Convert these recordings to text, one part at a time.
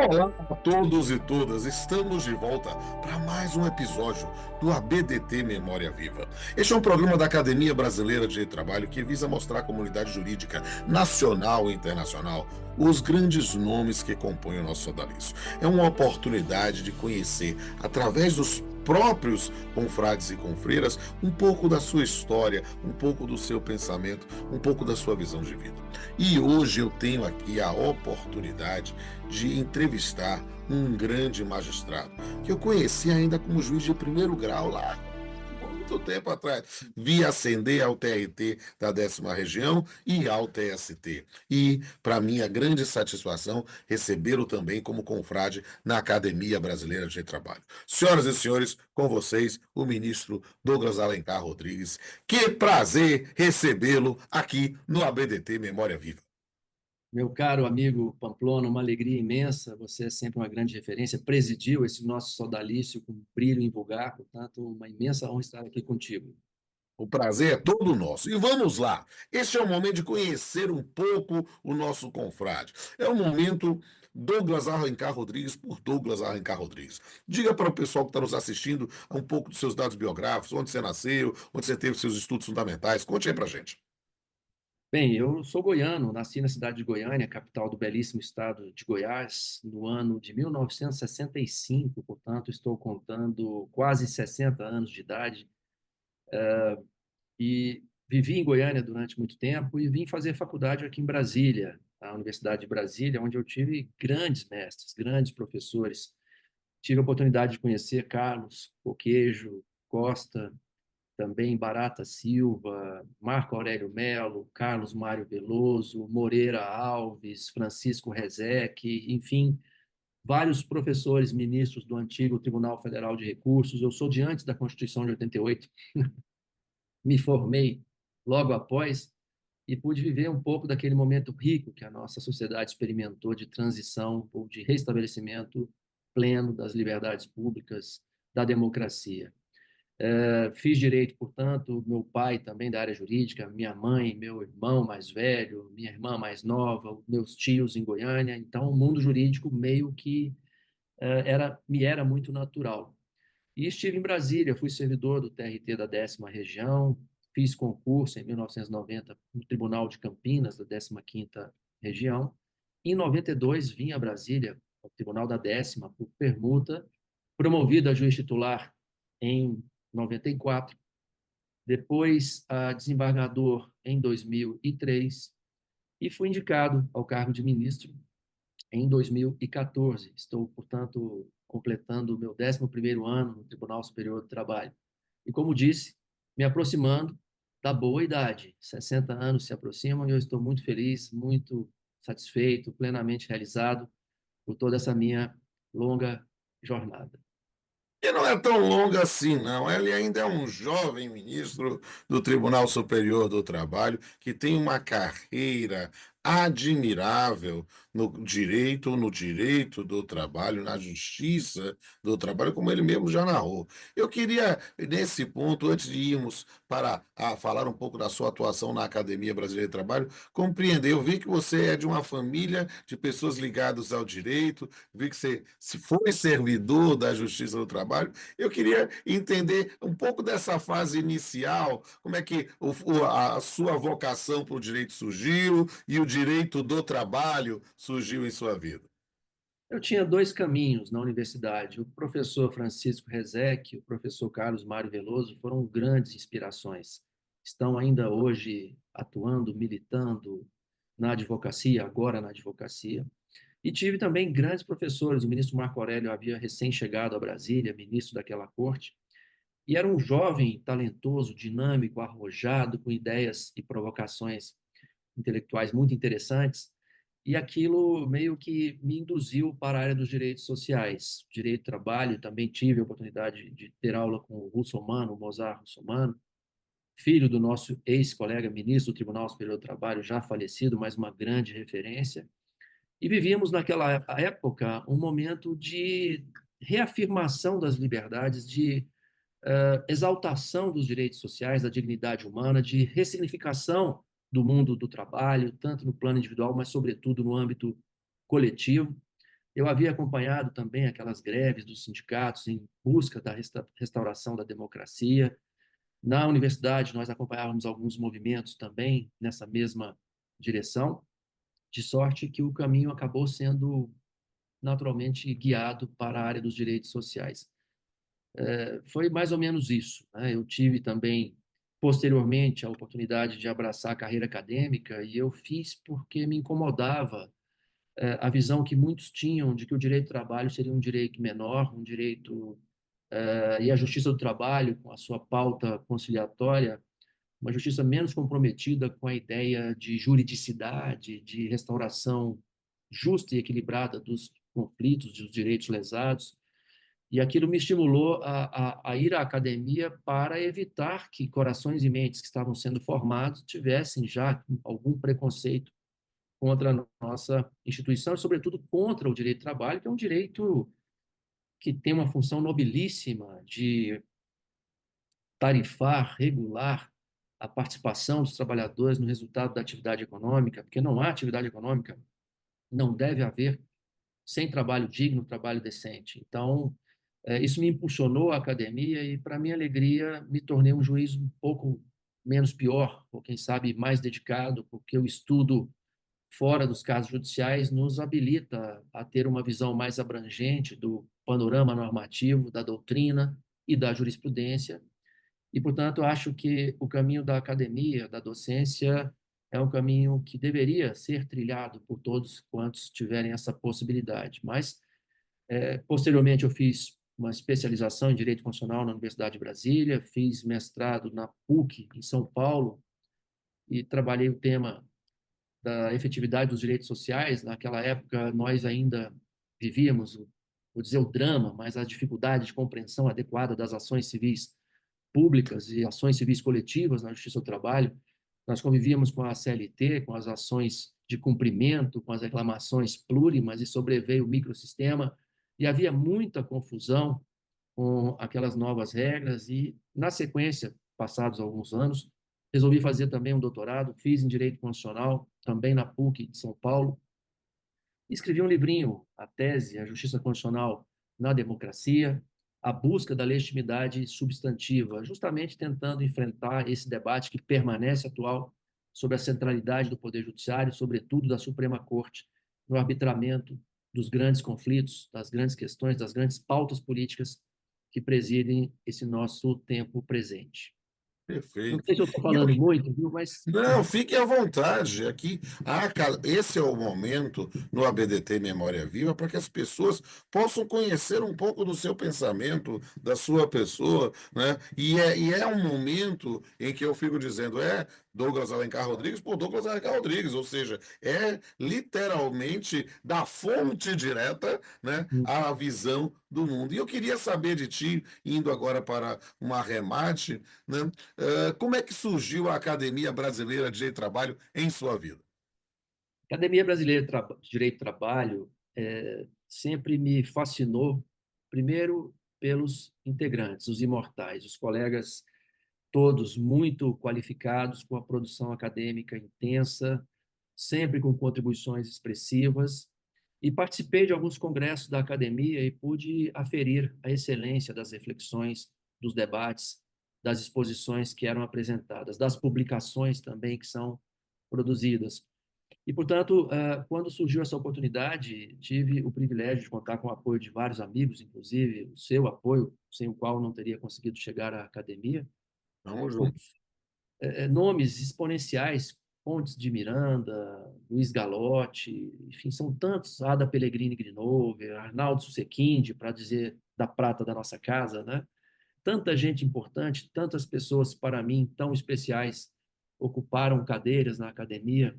Olá a todos e todas, estamos de volta para mais um episódio do ABDT Memória Viva. Este é um programa da Academia Brasileira de Trabalho que visa mostrar à comunidade jurídica nacional e internacional os grandes nomes que compõem o nosso sodalício. É uma oportunidade de conhecer, através dos próprios confrades e confreiras, um pouco da sua história, um pouco do seu pensamento, um pouco da sua visão de vida. E hoje eu tenho aqui a oportunidade de entrevistar um grande magistrado, que eu conheci ainda como juiz de primeiro grau lá há muito tempo atrás. Vi ascender ao TRT da 10ª Região e ao TST. E, para minha grande satisfação, recebê-lo também como confrade na Academia Brasileira de Trabalho. Senhoras e senhores, com vocês, o ministro Douglas Alencar Rodrigues. Que prazer recebê-lo aqui no ABDT Memória Viva. Meu caro amigo Pamplona, uma alegria imensa. Você é sempre uma grande referência. Presidiu esse nosso sodalício com brilho em vulgar, portanto, uma imensa honra estar aqui contigo. O prazer é todo nosso. E vamos lá. Este é o momento de conhecer um pouco o nosso confrade. É o momento Douglas Alencar Rodrigues por Douglas Alencar Rodrigues. Diga para o pessoal que está nos assistindo um pouco dos seus dados biográficos, onde você nasceu, onde você teve seus estudos fundamentais. Conte aí para gente. Bem, eu sou goiano, nasci na cidade de Goiânia, capital do belíssimo estado de Goiás, no ano de 1965, portanto, estou contando quase 60 anos de idade. E vivi em Goiânia durante muito tempo e vim fazer faculdade aqui em Brasília, na Universidade de Brasília, onde eu tive grandes mestres, grandes professores. Tive a oportunidade de conhecer Carlos Coquejo Costa, também Barata Silva, Marco Aurélio Melo, Carlos Mário Veloso, Moreira Alves, Francisco Rezec, enfim, vários professores, ministros do antigo Tribunal Federal de Recursos. Eu sou de antes da Constituição de 88, me formei logo após e pude viver um pouco daquele momento rico que a nossa sociedade experimentou de transição ou de restabelecimento pleno das liberdades públicas, da democracia. Fiz direito, portanto, meu pai também da área jurídica, minha mãe, meu irmão mais velho, minha irmã mais nova, meus tios em Goiânia. Então, o mundo jurídico meio que me era muito natural. E estive em Brasília, fui servidor do TRT da 10ª Região, fiz concurso em 1990 no Tribunal de Campinas, da 15ª Região. Em 92, vim a Brasília, ao Tribunal da 10ª, por permuta, promovido a juiz titular em 94, depois a desembargador em 2003 e fui indicado ao cargo de ministro em 2014. Estou, portanto, completando o meu 11º ano no Tribunal Superior do Trabalho. E, como disse, me aproximando da boa idade. 60 anos se aproximam e eu estou muito feliz, muito satisfeito, plenamente realizado por toda essa minha longa jornada. E não é tão longa assim, não. Ele ainda é um jovem ministro do Tribunal Superior do Trabalho que tem uma carreira admirável no direito do trabalho, na justiça do trabalho, como ele mesmo já narrou. Eu queria, nesse ponto, antes de irmos para falar um pouco da sua atuação na Academia Brasileira de Trabalho, compreender. Eu vi que você é de uma família de pessoas ligadas ao direito, vi que você se foi servidor da Justiça do Trabalho. Eu queria entender um pouco dessa fase inicial, como é que a sua vocação para o direito surgiu e o direito do trabalho surgiu em sua vida. Eu tinha dois caminhos na universidade. O professor Francisco Rezec e o professor Carlos Mário Veloso foram grandes inspirações. Estão ainda hoje atuando, militando na advocacia, agora na advocacia. E tive também grandes professores. O ministro Marco Aurélio havia recém-chegado a Brasília, ministro daquela corte, e era um jovem talentoso, dinâmico, arrojado, com ideias e provocações intelectuais muito interessantes. E aquilo meio que me induziu para a área dos direitos sociais. Direito do trabalho, também tive a oportunidade de ter aula com o Russomano, o Mozart Russomano, filho do nosso ex-colega ministro do Tribunal Superior do Trabalho, já falecido, mas uma grande referência. E vivíamos naquela época um momento de reafirmação das liberdades, de exaltação dos direitos sociais, da dignidade humana, de ressignificação do mundo do trabalho, tanto no plano individual, mas sobretudo no âmbito coletivo. Eu havia acompanhado também aquelas greves dos sindicatos em busca da restauração da democracia. Na universidade, nós acompanhávamos alguns movimentos também nessa mesma direção, de sorte que o caminho acabou sendo naturalmente guiado para a área dos direitos sociais. Foi mais ou menos isso, né? Eu tive também, posteriormente, a oportunidade de abraçar a carreira acadêmica e eu fiz porque me incomodava a visão que muitos tinham de que o direito do trabalho seria um direito menor, um direito e a justiça do trabalho, com a sua pauta conciliatória, uma justiça menos comprometida com a ideia de juridicidade, de restauração justa e equilibrada dos conflitos, dos direitos lesados. E aquilo me estimulou a ir à academia para evitar que corações e mentes que estavam sendo formados tivessem já algum preconceito contra a nossa instituição e, sobretudo, contra o direito do trabalho, que é um direito que tem uma função nobilíssima de tarifar, regular a participação dos trabalhadores no resultado da atividade econômica, porque não há atividade econômica, não deve haver sem trabalho digno, trabalho decente. Então, isso me impulsionou à academia e, para minha alegria, me tornei um juiz um pouco menos pior, ou quem sabe mais dedicado, porque o estudo fora dos casos judiciais nos habilita a ter uma visão mais abrangente do panorama normativo, da doutrina e da jurisprudência. E, portanto, acho que o caminho da academia, da docência, é um caminho que deveria ser trilhado por todos quantos tiverem essa possibilidade. Mas, posteriormente, eu fiz uma especialização em Direito Constitucional na Universidade de Brasília, fiz mestrado na PUC, em São Paulo, e trabalhei o tema da efetividade dos direitos sociais. Naquela época, nós ainda vivíamos, vou dizer, o drama, mas a dificuldade de compreensão adequada das ações civis públicas e ações civis coletivas na Justiça do Trabalho. Nós convivíamos com a CLT, com as ações de cumprimento, com as reclamações plurimas, e sobreveio o microsistema, e havia muita confusão com aquelas novas regras, e, na sequência, passados alguns anos, resolvi fazer também um doutorado, fiz em Direito Constitucional, também na PUC de São Paulo, e escrevi um livrinho, a tese, a Justiça Constitucional na Democracia, a busca da legitimidade substantiva, justamente tentando enfrentar esse debate que permanece atual sobre a centralidade do Poder Judiciário, sobretudo da Suprema Corte, no arbitramento dos grandes conflitos, das grandes questões, das grandes pautas políticas que presidem esse nosso tempo presente. Não Perfeito. sei se eu estou E eu falando muito, viu? Mas Não, fique à vontade. Aqui, esse é o momento no ABDT Memória Viva para que as pessoas possam conhecer um pouco do seu pensamento, da sua pessoa, né? E é um momento em que eu fico dizendo, Douglas Alencar Rodrigues por Douglas Alencar Rodrigues, ou seja, é literalmente da fonte direta, né, a visão do mundo. E eu queria saber de ti, indo agora para um arremate, né? Como é que surgiu a Academia Brasileira de Direito do Trabalho em sua vida? a Academia Brasileira de Direito do Trabalho sempre me fascinou, primeiro pelos integrantes, os imortais, os colegas todos muito qualificados, com a produção acadêmica intensa, sempre com contribuições expressivas, e participei de alguns congressos da academia e pude aferir a excelência das reflexões, dos debates, das exposições que eram apresentadas, das publicações também que são produzidas. E, portanto, quando surgiu essa oportunidade, tive o privilégio de contar com o apoio de vários amigos, inclusive o seu apoio, sem o qual não teria conseguido chegar à academia, Vamos juntos. nomes exponenciais, Pontes de Miranda, Luiz Galotti, enfim, são tantos, Ada Pellegrini Grinover, Arnaldo Susequinde, para dizer da prata da nossa casa, né? Tanta gente importante, tantas pessoas, para mim, tão especiais, ocuparam cadeiras na academia,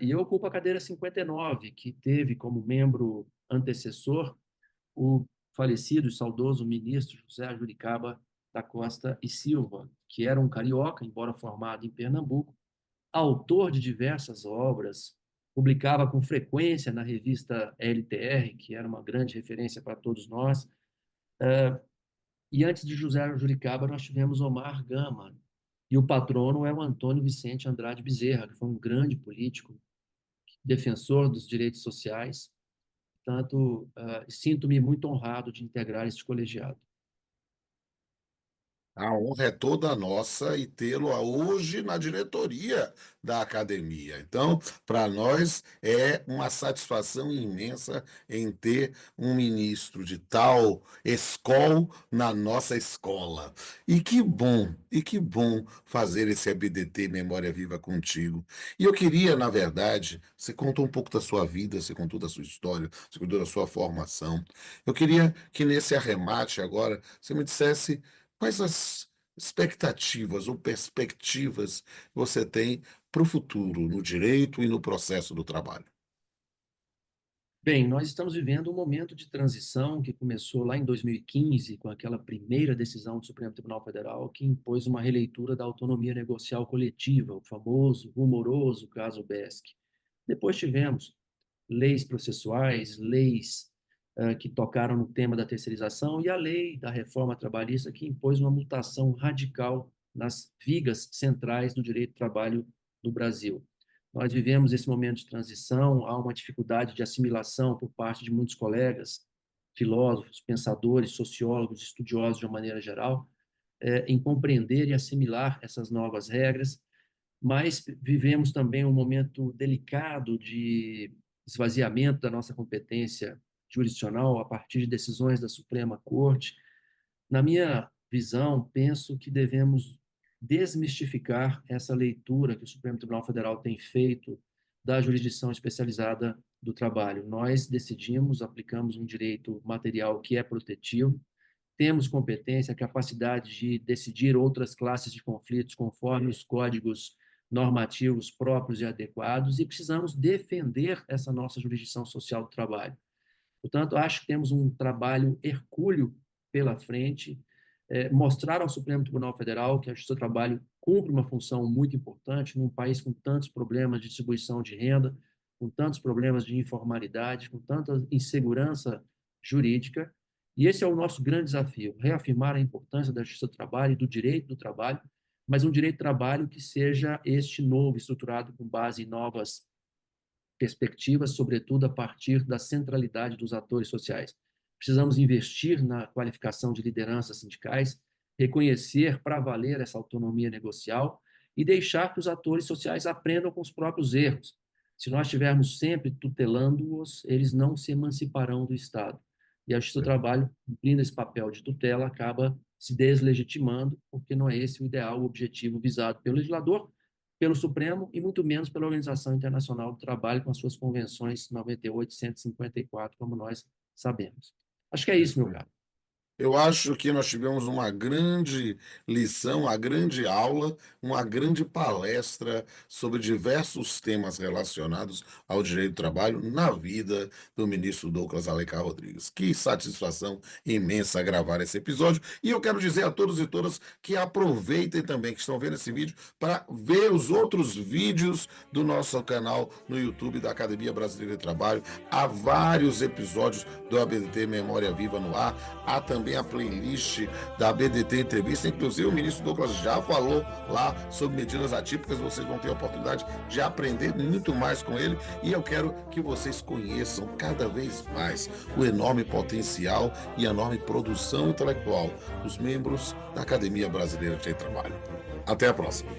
e eu ocupo a cadeira 59, que teve como membro antecessor o falecido e saudoso ministro José Juricaba da Costa e Silva, que era um carioca, embora formado em Pernambuco, autor de diversas obras, publicava com frequência na revista LTR, que era uma grande referência para todos nós. E antes de José Juricaba, nós tivemos Omar Gama, e o patrono é o Antônio Vicente Andrade Bezerra, que foi um grande político, defensor dos direitos sociais, Portanto, sinto-me muito honrado de integrar esse colegiado. A honra é toda nossa e tê-lo hoje na diretoria da academia. Então, para nós é uma satisfação imensa em ter um ministro de tal escola na nossa escola. E que bom fazer esse ABDT Memória Viva contigo. E eu queria, na verdade, você contou um pouco da sua vida, você contou da sua história, você contou da sua formação. Eu queria que nesse arremate agora você me dissesse quais as expectativas ou perspectivas que você tem para o futuro, no direito e no processo do trabalho? Bem, nós estamos vivendo um momento de transição que começou lá em 2015, com aquela primeira decisão do Supremo Tribunal Federal que impôs uma releitura da autonomia negocial coletiva, o famoso, rumoroso caso BESC. Depois tivemos leis processuais, leis que tocaram no tema da terceirização e a lei da reforma trabalhista que impôs uma mutação radical nas vigas centrais do direito do trabalho do Brasil. Nós vivemos esse momento de transição, há uma dificuldade de assimilação por parte de muitos colegas, filósofos, pensadores, sociólogos, estudiosos de uma maneira geral, em compreender e assimilar essas novas regras, mas vivemos também um momento delicado de esvaziamento da nossa competência jurisdicional a partir de decisões da Suprema Corte. Na minha visão, penso que devemos desmistificar essa leitura que o Supremo Tribunal Federal tem feito da jurisdição especializada do trabalho. Nós decidimos, aplicamos um direito material que é protetivo, temos competência, capacidade de decidir outras classes de conflitos conforme os códigos normativos próprios e adequados e precisamos defender essa nossa jurisdição social do trabalho. Portanto, acho que temos um trabalho hercúleo pela frente, mostrar ao Supremo Tribunal Federal que a Justiça do Trabalho cumpre uma função muito importante num país com tantos problemas de distribuição de renda, com tantos problemas de informalidade, com tanta insegurança jurídica, e esse é o nosso grande desafio, reafirmar a importância da Justiça do Trabalho e do direito do trabalho, mas um direito do trabalho que seja este novo, estruturado com base em novas perspectivas, sobretudo a partir da centralidade dos atores sociais. Precisamos investir na qualificação de lideranças sindicais, reconhecer para valer essa autonomia negocial e deixar que os atores sociais aprendam com os próprios erros. Se nós estivermos sempre tutelando-os, eles não se emanciparão do Estado. E a Justiça do Trabalho, cumprindo esse papel de tutela, acaba se deslegitimando, porque não é esse o ideal, o objetivo visado pelo legislador, pelo Supremo e muito menos pela Organização Internacional do Trabalho com as suas convenções 98 e 154, como nós sabemos. Acho que é isso, meu caro. Eu acho que nós tivemos uma grande lição, uma grande aula, uma grande palestra sobre diversos temas relacionados ao direito do trabalho na vida do ministro Douglas Alencar Rodrigues. Que satisfação imensa gravar esse episódio. E eu quero dizer a todos e todas que aproveitem também, que estão vendo esse vídeo, para ver os outros vídeos do nosso canal no YouTube da Academia Brasileira de Trabalho. Há vários episódios do ABDT Memória Viva no ar. Há também a playlist da ABDT Entrevista, inclusive o ministro Douglas já falou lá sobre medidas atípicas, vocês vão ter a oportunidade de aprender muito mais com ele e eu quero que vocês conheçam cada vez mais o enorme potencial e a enorme produção intelectual dos membros da Academia Brasileira de Trabalho. Até a próxima.